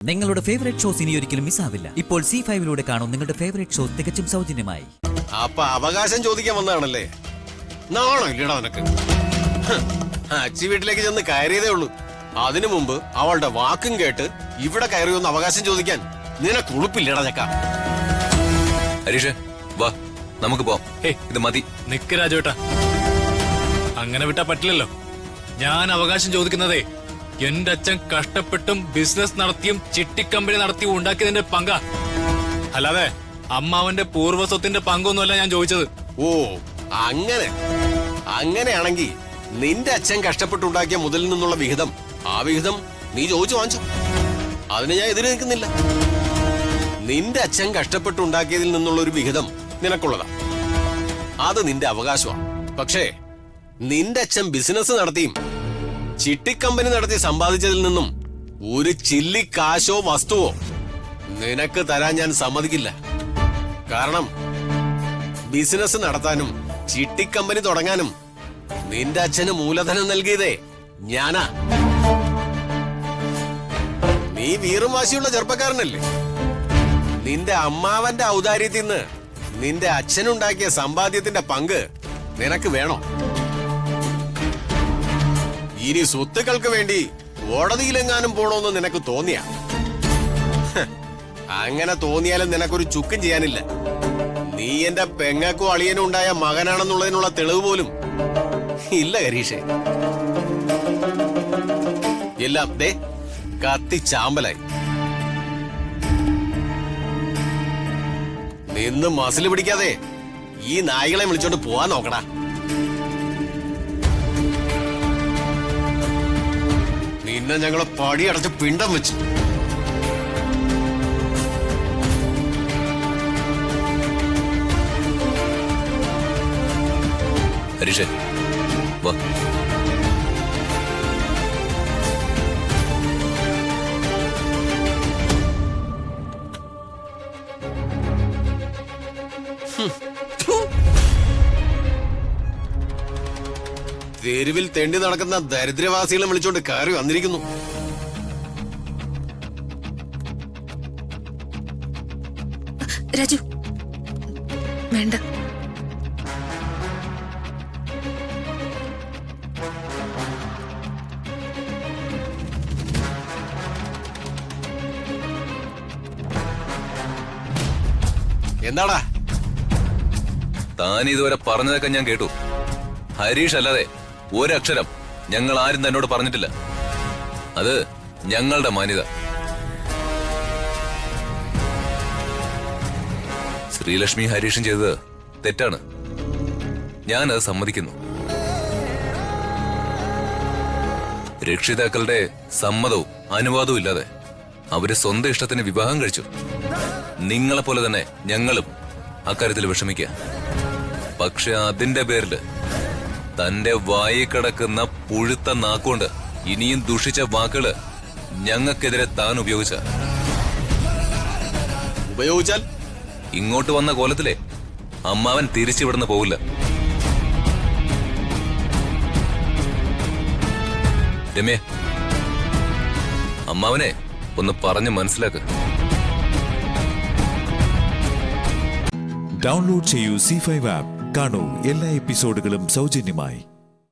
നിങ്ങളുടെ favourite shows ഇനി ഒരിക്കലും മിസ്സാവില്ല. ഇപ്പോൾ C5 കാണും നിങ്ങളുടെ ഫേവറേറ്റ് ഷോസ് തികച്ചും സൗജന്യമായി. അപ്പൊ അവകാശം ചോദിക്കാൻ വന്നതാണല്ലേ? നാണോ ഇല്ലടാ നിനക്ക്? അച്ചി വീട്ടിലേക്ക് ചെന്ന് കയറിയതേ ഉള്ളൂ. അതിനു മുമ്പ് അവളുടെ വാക്കും കേട്ട് ഇവിടെ കയറിയൊന്ന് അവകാശം ചോദിക്കാൻ നിനക്ക് ഉളുപ്പില്ലടാ ചക്ക. ഹരീഷ് വാ, നമുക്ക് പോവാം. ഇത് മതി. നിക്ക് രാജുവേട്ടാ, അങ്ങനെ വിട്ടാ പറ്റില്ലല്ലോ. ഞാൻ അവകാശം ചോദിക്കുന്നതേ എന്റെ അച്ഛൻ കഷ്ടപ്പെട്ടും ബിസിനസ് നടത്തിയും ചിട്ടിക്കമ്പനി നടത്തിയും ഉണ്ടാക്കിയതിന്റെ പങ്കാ, അല്ലാതെ അമ്മാവന്റെ പൂർവ്വ സ്വത്തിന്റെ പങ്കൊന്നുമല്ല ഞാൻ ചോദിച്ചത്. ഓ അങ്ങനെയാണെങ്കിൽ നിന്റെ അച്ഛൻ കഷ്ടപ്പെട്ടുണ്ടാക്കിയ മുതലിൽ നിന്നുള്ള വിഹിതം, ആ വിഹിതം നീ ചോദിച്ചു വാങ്ങിച്ചോ. അതിന് ഞാൻ എതിര് നിൽക്കുന്നില്ല. നിന്റെ അച്ഛൻ കഷ്ടപ്പെട്ടുണ്ടാക്കിയതിൽ നിന്നുള്ള ഒരു വിഹിതം നിനക്കുള്ളതാ, അത് നിന്റെ അവകാശമാണ്. പക്ഷേ നിന്റെ അച്ഛൻ ബിസിനസ് നടത്തിയും ചിട്ടിക്കമ്പനി നടത്തി സമ്പാദിച്ചതിൽ നിന്നും ഒരു ചില്ലി കാശോ വസ്തുവോ നിനക്ക് തരാൻ ഞാൻ സമ്മതിക്കില്ല. കാരണം ബിസിനസ് നടത്താനും ചിട്ടിക്കമ്പനി തുടങ്ങാനും നിന്റെ അച്ഛന് മൂലധനം നൽകിയതേ ഞാനാ. നീ വീറും വാശിയുള്ള ചെറുപ്പക്കാരനല്ലേ? നിന്റെ അമ്മാവന്റെ ഔദാര്യത്തിൽ നിന്ന് നിന്റെ അച്ഛനുണ്ടാക്കിയ സമ്പാദ്യത്തിന്റെ പങ്ക് നിനക്ക് വേണോ? ഇനി സ്വത്തുക്കൾക്ക് വേണ്ടി കോടതിയിലെങ്ങാനും പോണോന്ന് നിനക്ക് തോന്നിയാ? അങ്ങനെ തോന്നിയാലും നിനക്കൊരു ചുക്കും ചെയ്യാനില്ല. നീ എന്റെ പെങ്ങക്കോ അളിയനും ഉണ്ടായ മകനാണെന്നുള്ളതിനുള്ള തെളിവ് പോലും ഇല്ല ഹരീഷേ. എല്ലാം ദേ കത്തിച്ചാമ്പലായി. നിന്ന് മസിൽ പിടിക്കാതെ ഈ നായികളെ വിളിച്ചോണ്ട് പോവാൻ നോക്കടാ. നിന്നെ ഞങ്ങളെ പടിയടച്ച് പിണ്ടം വെച്ചു. ഹരീഷേ വാ. തെരുവിൽ തെണ്ടി നടക്കുന്ന ദരിദ്രവാസികളെ വിളിച്ചോണ്ട് കയറി വന്നിരിക്കുന്നു. രാജു വേണ്ട. എന്താടാ? താൻ ഇതുവരെ പറഞ്ഞതൊക്കെ ഞാൻ കേട്ടു. ഹരീഷ് അല്ലാതെ ഒരക്ഷരം ഞങ്ങൾ ആരും തന്നോട് പറഞ്ഞിട്ടില്ല. അത് ഞങ്ങളുടെ മാന്യത. ശ്രീലക്ഷ്മി ഹരീഷും ചെയ്തത് തെറ്റാണ്. ഞാനത് സമ്മതിക്കുന്നു. രക്ഷിതാക്കളുടെ സമ്മതവും അനുവാദവും ഇല്ലാതെ അവര് സ്വന്തം ഇഷ്ടത്തിന് വിവാഹം കഴിച്ചു. നിങ്ങളെപ്പോലെ തന്നെ ഞങ്ങളും അക്കാര്യത്തിൽ വിഷമിക്കുക. പക്ഷെ അതിന്റെ പേരില് തന്റെ വായി കിടക്കുന്ന പുഴുത്ത നാക്കുകൊണ്ട് ഇനിയും ദുഷിച്ച വാക്കുകള് ഞങ്ങൾക്കെതിരെ താൻ ഉപയോഗിച്ചാൽ ഇങ്ങോട്ട് വന്ന കോലത്തിലെ അമ്മാവൻ തിരിച്ചിവിടുന്ന് പോവില്ല. രമ്യ, അമ്മാവനെ ഒന്ന് പറഞ്ഞു മനസ്സിലാക്ക്. ഡൗൺലോഡ് ചെയ്യൂ C5 ആപ്പ്. കാണൂ എല്ലാ എപ്പിസോഡുകളും സൗജന്യമായി.